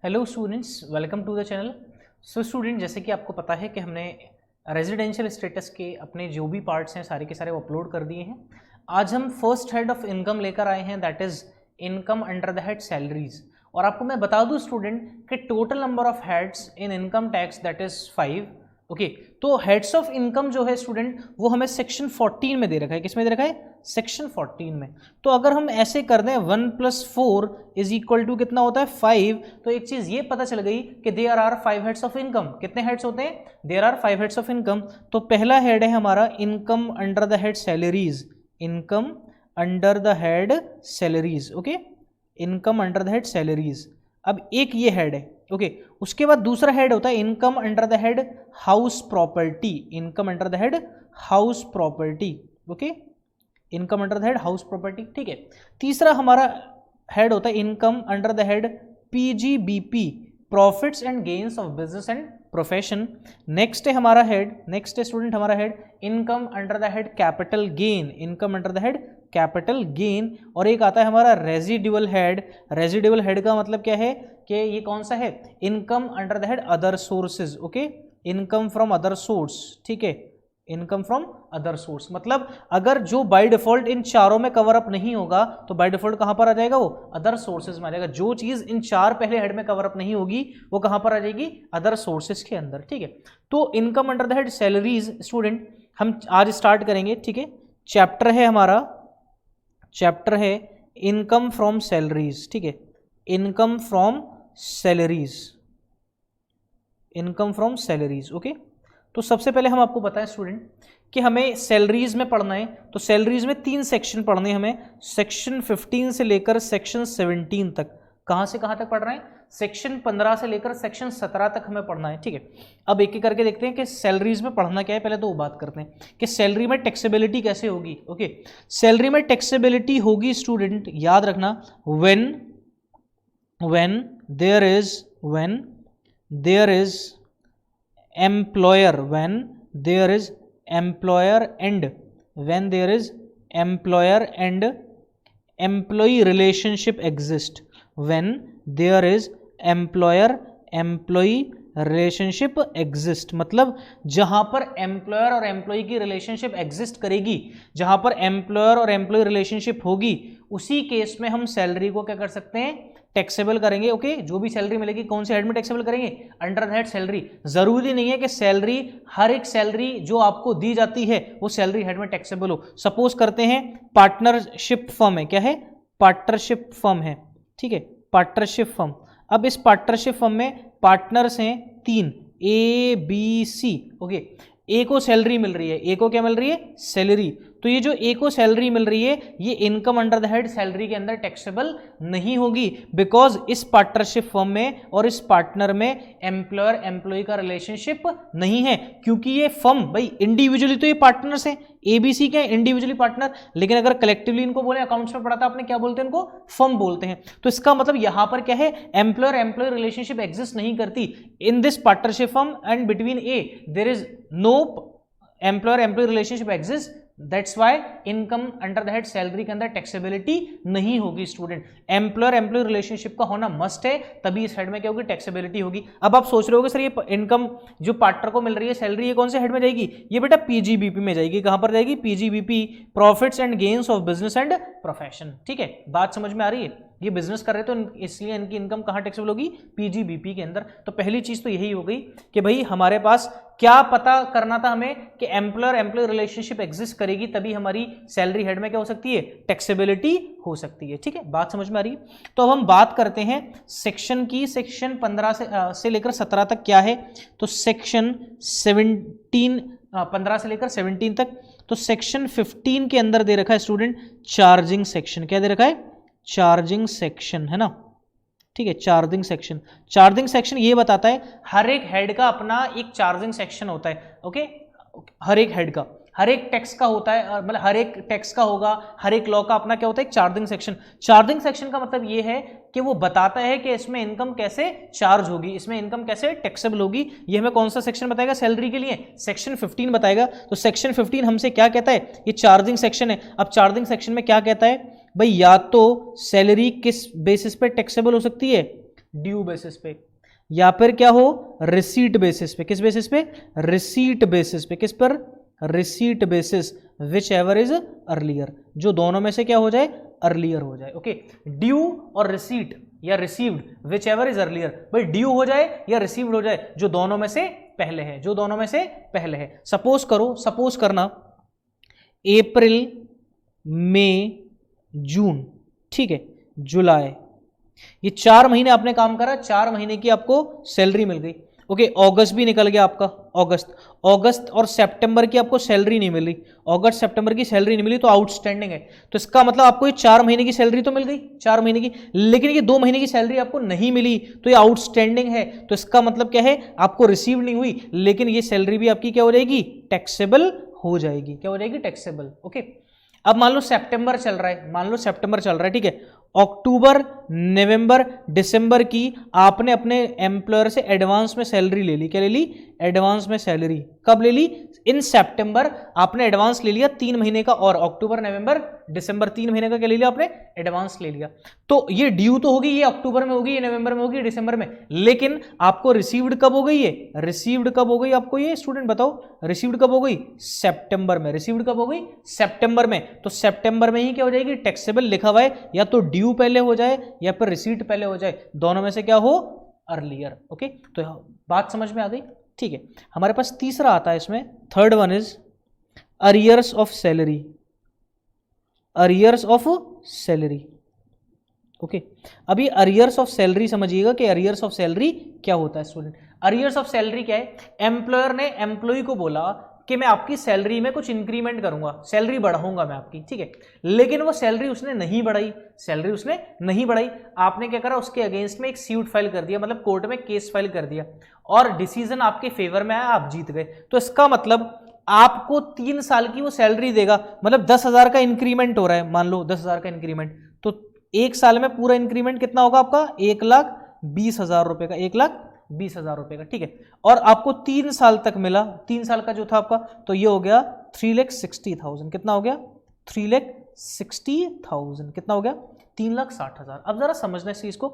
Hello students, welcome to the channel. So student, जैसे कि आपको पता है कि हमने रेजिडेंशियल स्टेटस के अपने जो भी पार्ट्स हैं सारे के सारे वो अपलोड कर दिए हैं। आज हम फर्स्ट हेड ऑफ इनकम लेकर आए हैं, that is income under the head salaries. और आपको मैं बता दूं स्टूडेंट कि total number of heads in income tax that is 5। Okay, तो हेड्स ऑफ इनकम जो है स्टूडेंट वो हमें सेक्शन 14 में दे रखा है। किसमें दे रखा है? सेक्शन 14 में। तो अगर हम ऐसे कर दें 1 + 4 इज इक्वल टू कितना होता है 5, तो एक चीज ये पता चल गई कि there are 5 heads of income. कितने हेड्स होते हैं? There are 5 heads of income. तो पहला हेड है हमारा income under the head salaries, income under the head salaries. Okay, income under the head salaries. अब एक ये हेड है। ओके, उसके बाद दूसरा हेड होता है income under the head house property, income under the head house property. Okay, income under the head house property. ठीक है, तीसरा हमारा हेड होता है income under the head PGBP, profits and gains of business and profession. Next है हमारा head, next है student हमारा head income under the head capital gain, income under the head capital gain. और एक आता है हमारा रेजिडुअल हेड। रेजिडुअल हेड का मतलब क्या है कि ये कौन सा है? Income under the head other sources. Okay, income from other source. ठीक है, इनकम फ्रॉम अदर सोर्स मतलब अगर जो बाय डिफॉल्ट इन चारों में कवर अप नहीं होगा तो बाय डिफॉल्ट कहां पर आ जाएगा? वो अदर सोर्सेज में आ जाएगा। जो चीज इन चार पहले हेड में कवर अप नहीं होगी वो कहां पर आ जाएगी? अदर सोर्सेज के अंदर। ठीक है, तो income under the head salaries student हम आज स्टार्ट करेंगे। ठीक है, चैप्टर है हमारा, चैप्टर है इनकम फ्रॉम सैलरीज। ठीक है, income from salaries, income from salaries. Okay, तो सबसे पहले हम आपको बताएं स्टूडेंट कि हमें सैलरीज में पढ़ना है। तो सैलरीज में 3 सेक्शन पढ़ने हैं हमें, सेक्शन 15 से लेकर सेक्शन 17 तक। कहां से कहां तक पढ़ रहे हैं? सेक्शन 15 से लेकर सेक्शन 17 तक हमें पढ़ना है। ठीक है, अब एक एक करके देखते हैं कि सैलरीज में पढ़ना क्या है। पहले तो वो बात करते हैं कि सैलरी में टैक्सेबिलिटी कैसे होगी। ओके, सैलरी में टैक्सेबिलिटी होगी स्टूडेंट, याद रखना, when there is employer, when there is employer and when there is employer and employee relationship exist, when there is employer employee relationship exist, मतलब जहां पर एम्प्लॉयर और employ की relationship exist करेगी, जहां per employer और employ relationship होगी, उसी case में हम सैलरी को क्या कर सकते हैं? टैक्सेबल करेंगे। ओके, जो भी सैलरी मिलेगी कौन से हेड में टैक्सेबल करेंगे? Under the head salary. जरूरी नहीं है कि सैलरी, हर एक सैलरी जो आपको दी जाती है वो सैलरी हेड में टैक्सेबल हो। सपोज करते हैं पार्टनरशिप फर्म है, क्या है? पार्टनरशिप फर्म है। ठीक है, पार्टनरशिप फर्म। अब इस पार्टनरशिप फर्म में पार्टनर्स हैं 3, ए बी सी। ओके, ए को सैलरी मिल रही है, ए को क्या मिल रही है? सैलरी। तो ये जो ए को सैलरी मिल रही है ये income under the head salary के अंदर टैक्सेबल नहीं होगी, बिकॉज इस पार्टनरशिप फर्म में और इस पार्टनर में एम्प्लॉयर एम्प्लॉय का रिलेशनशिप नहीं है, क्योंकि ये फर्म भाई इंडिविजुअली तो ये पार्टनर्स हैं, एबीसी के इंडिविजुअली पार्टनर, लेकिन अगर कलेक्टिवली इनको बोले, अकाउंट्स में पढ़ा था आपने, क्या बोलते हैं इनको? फर्म बोलते हैं। तो इसका मतलब यहां पर क्या है? एम्प्लॉयर एम्प्लॉय रिलेशनशिप एग्जिस्ट नहीं करती in this partnership firm and between a there is no employer employee relationship exist. That's why income under the head salary के अंदर टैक्सेबिलिटी नहीं होगी स्टूडेंट। एम्प्लॉयर एम्प्लॉय रिलेशनशिप का होना मस्ट है, तभी इस हेड में क्या होगी? टैक्सेबिलिटी होगी। अब आप सोच रहे होगे सर ये इनकम जो पार्टनर को मिल रही है सैलरी, ये कौन से हेड में जाएगी? ये बेटा पीजीबीपी में जाएगी। कहां पर जाएगी? PGBP, profits and gains of business and profession. ठीक है, बात समझ में आ रही है? ये बिजनेस कर रहे तो इसलिए इनकी इनकम कहां टैक्सेबल होगी? पीजीबीपी के अंदर। तो पहली चीज तो यही हो गई कि भाई हमारे पास क्या पता करना था हमें कि एम्प्लॉयर एम्प्लॉय रिलेशनशिप एग्जिस्ट करेगी तभी हमारी सैलरी हेड में क्या हो सकती है? टैक्सेबिलिटी हो सकती है। ठीक है, बात समझ में आ रही है? तो अब हम बात करते हैं सेक्शन की। सेक्शन 15 से लेकर 17 तक क्या है? तो सेक्शन 15 से लेकर 17 तक। तो सेक्शन 15 के अंदर दे रखा है स्टूडेंट चार्जिंग सेक्शन। क्या दे रखा है? चार्जिंग सेक्शन, है ना? ठीक है, चार्जिंग सेक्शन। चार्जिंग सेक्शन ये बताता है हर एक हेड का अपना एक चार्जिंग सेक्शन होता है। ओके, हर एक हेड का, हर एक टैक्स का होता है, मतलब हर एक टैक्स का होगा, हर एक लॉ का अपना क्या होता है? एक चार्जिंग सेक्शन। चार्जिंग सेक्शन का मतलब ये है कि वो बताता है कि इसमें इनकम कैसे चार्ज होगी, इसमें इनकम कैसे टैक्सेबल होगी। ये हमें कौन सा सेक्शन बताएगा? सैलरी के लिए सेक्शन 15 बताएगा। तो सेक्शन 15 हमसे क्या कहता है? ये चार्जिंग सेक्शन है। अब चार्जिंग सेक्शन में क्या कहता है भाई? या तो सैलरी किस बेसिस पे टैक्सेबल हो सकती है? ड्यू बेसिस पे, या फिर क्या हो रिसीट बेसिस पे। किस बेसिस पे? रिसीट बेसिस पे। किस पर? Receipt basis, which ever is earlier, जो दोनों में से क्या हो जाए? अर्लियर हो जाए। ओके, ड्यू और रिसीट या received, which ever is earlier. भाई ड्यू हो जाए या रिसीव्ड हो जाए, जो दोनों में से पहले है, जो दोनों में से पहले है। सपोज करो, सपोज करना अप्रैल, मई, जून, ठीक है, जुलाई, ये 4 महीने आपने काम करा, 4 महीने की आपको सैलरी मिल गई। ओके, अगस्त भी निकल गया आपका, अगस्त और सितंबर की आपको सैलरी नहीं मिली, अगस्त सितंबर की सैलरी नहीं मिली तो आउटस्टैंडिंग है। तो इसका मतलब आपको ये 4 महीने की सैलरी तो मिल गई, 4 महीने की, लेकिन ये 2 महीने की सैलरी आपको नहीं मिली, तो ये आउटस्टैंडिंग है। तो इसका मतलब क्या है? आपको रिसीव नहीं हुई, लेकिन ये सैलरी भी आपकी क्या हो जाएगी? टैक्सेबल हो जाएगी। क्या हो जाएगी? टैक्सेबल। ओके, अब मान लो सितंबर चल रहा है, मान लो सितंबर चल रहा है, ठीक है, अक्टूबर, नवंबर, दिसंबर की आपने अपने एम्प्लॉयर से एडवांस में सैलरी ले ली। क्या ले ली? एडवांस में सैलरी। कब ले ली? इन सितंबर आपने एडवांस ले लिया 3 महीने का, और अक्टूबर, नवंबर, दिसंबर 3 महीने का क्या ले लिया आपने? एडवांस ले लिया। तो ये ड्यू तो होगी, ये अक्टूबर में होगी, ये नवंबर में होगी, दिसंबर में, लेकिन आपको रिसीव्ड कब हो गई? ये रिसीव्ड कब हो गई आपको? ये स्टूडेंट बताओ, रिसीव्ड कब हो गई? सितंबर में। रिसीव्ड कब हो गई? सितंबर में। तो सितंबर में ही क्या हो जाएगी? टैक्सेबल लिखा हुआ है, या तो ड्यू पहले हो जाए या फिर रिसीट पहले हो जाए, दोनों में से क्या हो? अर्लियर। ओके, तो बात समझ में आ गई? ठीक है, हमारे पास तीसरा आता है इसमें, third one is arrears of salary. Arrears of salary. Okay, अभी अरियर्स ऑफ सैलरी समझिएगा कि अरियर्स ऑफ सैलरी क्या होता है स्टूडेंट। अरियर्स ऑफ सैलरी क्या है? एम्प्लॉयर ने एम्प्लॉय को बोला कि मैं आपकी सैलरी में कुछ इंक्रीमेंट करूंगा, सैलरी बढ़ाऊंगा मैं आपकी, ठीक है, लेकिन वो सैलरी उसने नहीं बढ़ाई, सैलरी उसने नहीं बढ़ाई। आपने क्या करा? उसके अगेंस्ट में एक सूट फाइल कर दिया, मतलब कोर्ट में केस फाइल कर दिया, और डिसीजन आपके फेवर में आया, आप जीत गए। तो इसका मतलब आपको 3 साल की वो सैलरी देगा, मतलब 10,000 का इंक्रीमेंट हो रहा है, मान लो 10,000 का इंक्रीमेंट, तो 1 साल में पूरा इंक्रीमेंट कितना होगा आपका? 1,20,000 रुपए का, 1,20,000 रुपए का, ठीक है, और आपको 3 साल तक मिला, 3 साल का जो था आपका, तो ये हो गया 3,60,000। कितना हो गया? 3,60,000। कितना हो गया? 3,60,000। अब जरा समझना इस चीज को,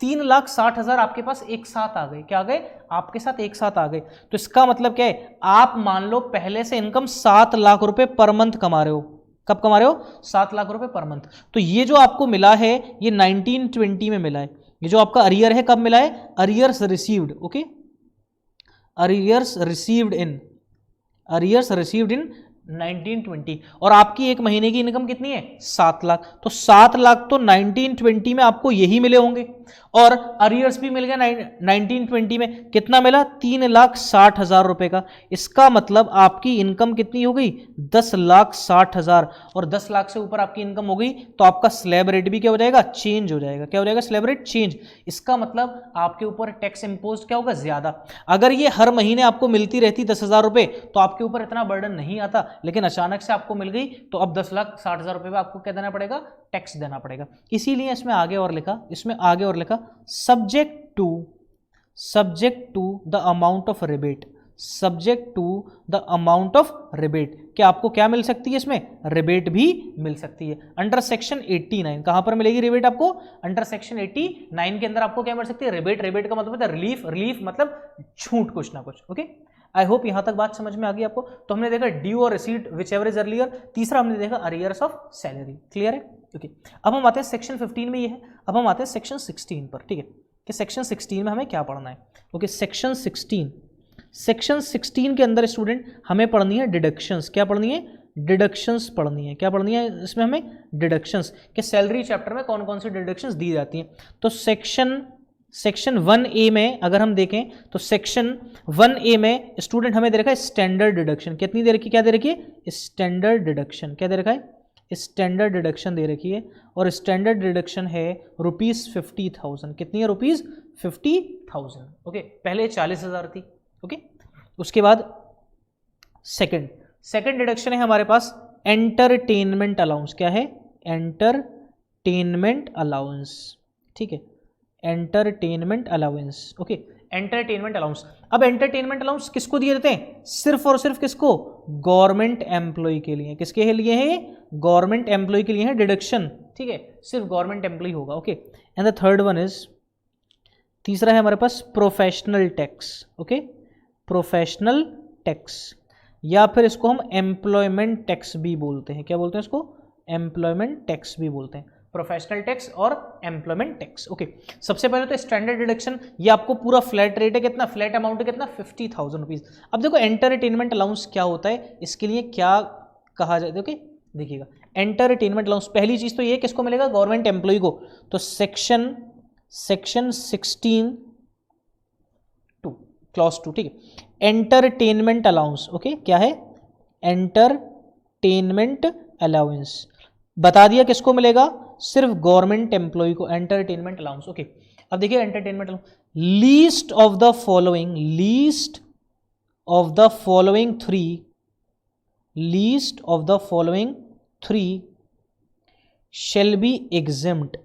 3,60,000 आपके पास एक साथ आ गए। क्या आ गए? आपके साथ एक साथ आ गए। तो इसका मतलब क्या है? आप मान लो पहले से इनकम 7 लाख रुपए पर मंथ कमा रहे हो। कब कमा रहे हो? 7 लाख रुपए पर मंथ। तो ये जो आपको मिला है, ये 1920 में मिला है। ये जो आपका अरियर है, कब मिला है? Arrears received. Okay, arrears received in 1920, और आपकी एक महीने की इनकम कितनी है? 7 लाख। तो 7 लाख तो 1920 में आपको यही मिले होंगे, और अरियर्स भी मिल गया 1920 में। कितना मिला? 3,60,000 रुपए का। इसका मतलब आपकी इनकम कितनी हो गई? 10,60,000, और 10 लाख से ऊपर आपकी इनकम हो गई तो आपका स्लैब रेट भी क्या हो जाएगा? चेंज हो जाएगा। क्या हो जाएगा? Slab rate change. इसका मतलब आपके ऊपर टैक्स इंपोज क्या होगा? ज्यादा। अगर ये हर महीने आपको मिलती रहती 10,000 रुपए तो आपके ऊपर इतना बर्डन नहीं आता, लेकिन अचानक से आपको मिल गई तो अब 10,60,000 रुपए पे आपको क्या देना पड़ेगा? टैक्स देना पड़ेगा। इसीलिए इसमें आगे और लिखा subject to the amount of rebate. Subject to the amount of rebate, क्या आपको क्या मिल सकती है? इसमें रिबेट भी मिल सकती है अंडर सेक्शन 89। कहां पर मिलेगी रिबेट आपको? अंडर सेक्शन 89 के अंदर आपको क्या मिल सकती है? रिबेट। रिबेट का मतलब होता है रिलीफ, रिलीफ मतलब छूट, कुछ ना कुछ। ओके, आई होप यहां तक बात समझ में आ गई आपको। तो हमने देखा ड्यू और receipt which ever is earlier, तीसरा हमने देखा अरियर्स ऑफ सैलरी। क्लियर है? ओके, अब हम आते हैं सेक्शन 15 में, ये है। अब हम आते हैं सेक्शन 16 पर, ठीक है, कि सेक्शन 16 में हमें क्या पढ़ना है। ओके, सेक्शन 16 के अंदर स्टूडेंट हमें पढ़नी है डिडक्शंस। क्या पढ़नी है? डिडक्शंस पढ़नी है। क्या पढ़नी है इसमें हमें? डिडक्शंस, कि सैलरी चैप्टर में कौन कौन सी डिडक्शंस दी जाती हैं। तो सेक्शन 1A में अगर हम देखें तो सेक्शन 1A में स्टूडेंट हमें दे रखा है स्टैंडर्ड डिडक्शन। कितनी दे रखी? क्या दे रखी है? Standard deduction. क्या दे रखा है? स्टैंडर्ड डिडक्शन दे रखी है, और स्टैंडर्ड डिडक्शन है ₹50,000। कितनी है? ₹50,000। ओके, पहले 40,000 थी। ओके, उसके बाद सेकंड डिडक्शन है हमारे पास एंटरटेनमेंट अलाउंस। क्या है? एंटरटेनमेंट अलाउंस, ठीक है, entertainment allowance. Okay, entertainment allowance. अब एंटरटेनमेंट अलाउंस किसको दिए जाते हैं? सिर्फ और सिर्फ किसको? गवर्नमेंट एम्प्लॉय के लिए। किसके लिए है? गवर्नमेंट एम्प्लॉय के लिए है डिडक्शन, ठीक है, सिर्फ गवर्नमेंट एम्प्लॉय होगा। Okay, and the third one is तीसरा है हमारे पास professional tax, okay, professional tax, या फिर इसको हम एम्प्लॉयमेंट टैक्स भी बोलते हैं। क्या बोलते हैं इसको? एम्प्लॉयमेंट टैक्स भी बोलते हैं। प्रोफेशनल टैक्स और एम्प्लॉयमेंट टैक्स, ओके। सबसे पहले तो स्टैंडर्ड डिडक्शन, ये आपको पूरा फ्लैट रेट है, कितना फ्लैट अमाउंट है, कितना 50,000 रुपीज। अब देखो एंटरटेनमेंट अलाउंस क्या होता है, इसके लिए क्या कहा जाए, ओके देखिएगा। एंटरटेनमेंट अलाउंस पहली चीज तो ये किसको मिलेगा? गवर्नमेंट एम्प्लॉय को। तो सेक्शन 16 क्लॉज 2, ठीक है। एंटरटेनमेंट अलाउंस, ओके, क्या है? एंटरटेनमेंट अलाउंस बता दिया किसको मिलेगा? सिर्फ गवर्नमेंट एम्प्लॉय को एंटरटेनमेंट अलाउंस, ओके। अब देखिए entertainment allowance, least of the following, least of the following three, least of the following three shall be exempt,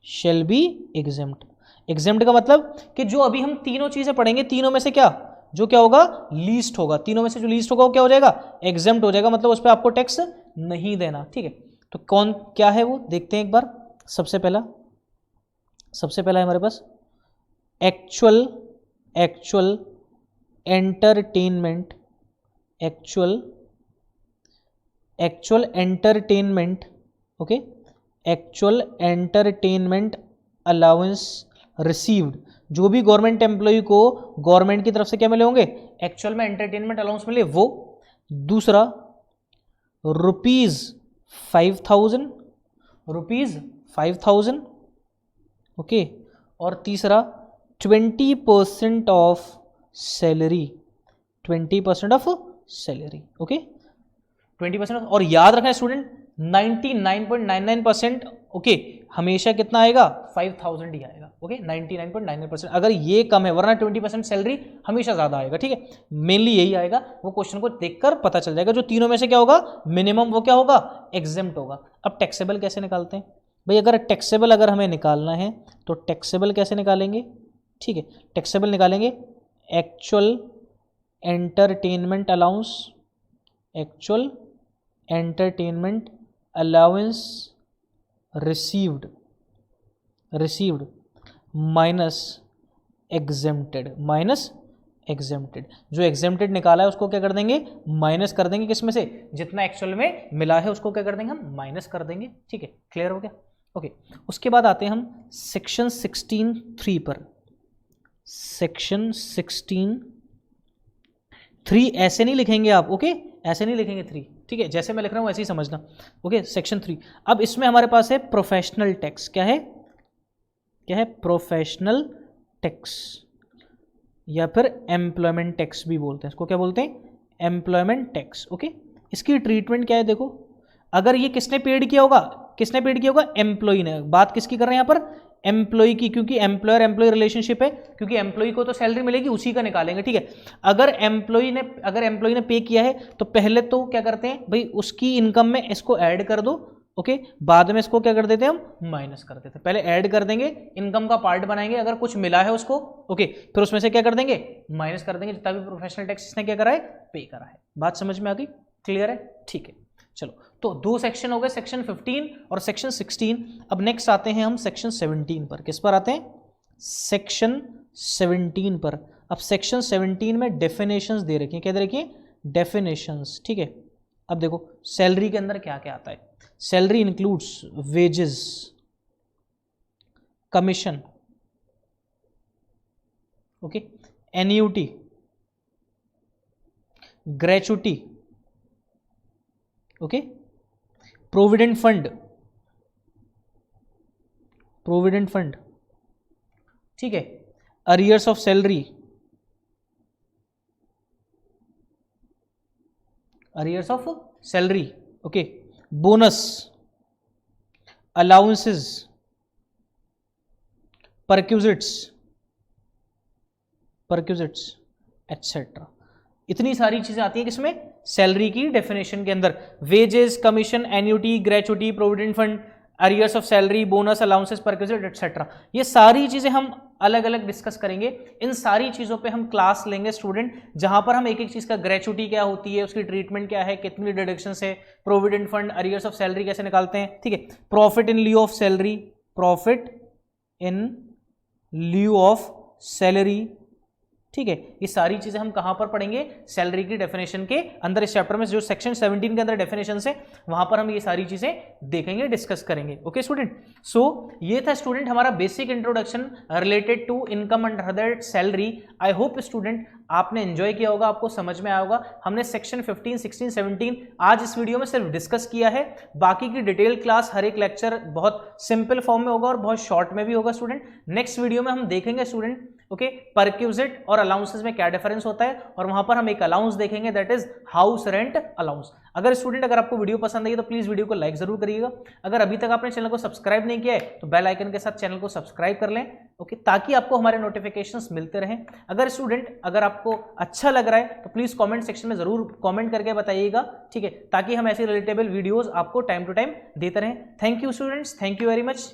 shall be exempt। exempt का मतलब कि जो अभी हम तीनों चीजें पढ़ेंगे, तीनों में से क्या जो क्या होगा? लीस्ट होगा। तीनों में से जो लीस्ट होगा वो क्या हो जाएगा? एग्जेम्प्ट हो जाएगा, मतलब उस पर आपको टैक्स नहीं देना, ठीक है। तो कौन क्या है वो देखते हैं एक बार। सबसे पहला है हमारे पास actual entertainment, actual entertainment, okay, actual entertainment allowance received. जो भी गवर्नमेंट एम्प्लॉय को गवर्नमेंट की तरफ से क्या मिले होंगे? एक्चुअल में एंटरटेनमेंट अलाउंस मिले वो। दूसरा ₹5,000, ₹5,000, ओके। और तीसरा 20% of salary, 20% of salary, okay, 20%। और याद रखना स्टूडेंट 99.99%, ओके, हमेशा कितना आएगा? 5,000 ही आएगा, ओके, 99.99%। अगर ये कम है, वरना 20% सैलरी हमेशा ज्यादा आएगा, ठीक है। मेनली यही आएगा, वो क्वेश्चन को देखकर पता चल जाएगा। जो तीनों में से क्या होगा? मिनिमम वो क्या होगा? एग्जेम्प्ट होगा। अब टैक्सेबल कैसे निकालते हैं भाई? अगर टैक्सेबल अगर हमें निकालना है तो टैक्सेबल कैसे निकालेंगे? ठीक है, टैक्सेबल निकालेंगे actual entertainment allowance, actual entertainment allowance received minus exempted. जो एग्जेम्प्टेड निकाला है उसको क्या कर देंगे? माइनस कर देंगे। किस में से? जितना एक्चुअल में मिला है उसको क्या कर देंगे? हम माइनस कर देंगे, ठीक है। क्लियर हो गया? ओके। उसके बाद आते हैं हम सेक्शन 16(3) पर। सेक्शन 16(3) ऐसे नहीं लिखेंगे आप, ओके, ऐसे नहीं लिखेंगे 3, ठीक है, जैसे मैं लिख रहा हूं ऐसे ही समझना, ओके। सेक्शन 3, अब इसमें हमारे पास है प्रोफेशनल टैक्स। क्या है? प्रोफेशनल टैक्स, या फिर एम्प्लॉयमेंट टैक्स भी बोलते हैं इसको। क्या बोलते हैं? Employment tax, okay. इसकी ट्रीटमेंट क्या है? देखो, अगर ये किसने पेड किया होगा? एम्प्लॉय ने। बात किसकी कर रहे हैं यहाँ पर? एम्प्लॉय की, क्योंकि एम्प्लॉयर एम्प्लॉय रिलेशनशिप है, क्योंकि एम्प्लॉय को तो सैलरी मिलेगी, उसी का निकालेंगे, ठीक है। अगर एम्प्लॉय ने पे किया है तो पहले तो क्या करते हैं भाई? उसकी इनकम में इसको ऐड कर दो, ओके। बाद में इसको क्या कर देते हैं? हम माइनस कर देते हैं। पहले ऐड कर देंगे, इनकम का पार्ट बनाएंगे, अगर कुछ मिला है उसको, ओके, फिर उसमें से क्या कर देंगे? माइनस कर देंगे जितना भी प्रोफेशनल टैक्स इसने क्या करा है? पे करा है। बात समझ में आ गई? क्लियर है? ठीक है, चलो। तो 2 सेक्शन हो गए, सेक्शन 15 और सेक्शन 16। अब नेक्स्ट आते हैं हम सेक्शन 17 पर। किस पर आते हैं? सेक्शन 17 पर। अब सेक्शन 17 में डेफिनेशंस दे रखी हैं। क्या दे रखी है? डेफिनेशंस, ठीक है। अब देखो सैलरी के अंदर क्या क्या आता है। Salary includes wages, commission, okay, annuity, gratuity, okay, provident fund, ठीक है, arrears of salary, okay, bonus, allowances, perquisites etcetera. इतनी सारी चीजें आती हैं किसमें? सैलरी की डेफिनेशन के अंदर। Wages, commission, annuity, gratuity, provident fund, arrears of salary, bonus, allowances, perquisite etcetera. ये सारी चीजें हम अलग अलग डिस्कस करेंगे। इन सारी चीजों पे हम क्लास लेंगे स्टूडेंट, जहां पर हम एक एक चीज का, ग्रेचुटी क्या होती है, उसकी ट्रीटमेंट क्या है, कितनी डिडक्शन है, provident fund, arrears of salary कैसे निकालते हैं, ठीक है, profit in लिeu of salary, profit in लिeu of salary, ठीक है। ये सारी चीजें हम कहां पर पढ़ेंगे, सैलरी की डेफिनेशन के अंदर, इस चैप्टर में जो सेक्शन 17 के अंदर डेफिनेशन है वहां पर हम ये सारी चीजें देखेंगे, डिस्कस करेंगे। ओके स्टूडेंट, सो ये था स्टूडेंट हमारा basic introduction related to income under that salary. I hope student आपने एंजॉय किया होगा, आपको समझ में आया होगा। हमने सेक्शन 15, 16, 17 आज इस वीडियो में सिर्फ डिस्कस किया है, बाकी की डिटेल क्लास हर एक लेक्चर बहुत सिंपल फॉर्म में होगा और बहुत शॉर्ट में भी होगा स्टूडेंट। नेक्स्ट वीडियो में हम देखेंगे स्टूडेंट ओके परक्यूजिट और अलाउंसेस में क्या डिफरेंस होता है, और वहां पर हम एक अलाउंस देखेंगे that is house rent allowance. अगर स्टूडेंट अगर आपको वीडियो पसंद आई तो प्लीज वीडियो को लाइक जरूर करिएगा। अगर अभी तक आपने चैनल को सब्सक्राइब नहीं किया है तो बेल आइकन के साथ चैनल को सब्सक्राइब कर लें, ओके, ताकि आपको हमारे नोटिफिकेशंस मिलते रहें। अगर स्टूडेंट अगर आपको अच्छा लग रहा है तो प्लीज कमेंट सेक्शन में जरूर कमेंट करके बताइएगा, ठीक है, ताकि हम ऐसी रिलेटेबल वीडियोस आपको टाइम टू टाइम देते रहें। Thank you students, thank you very much.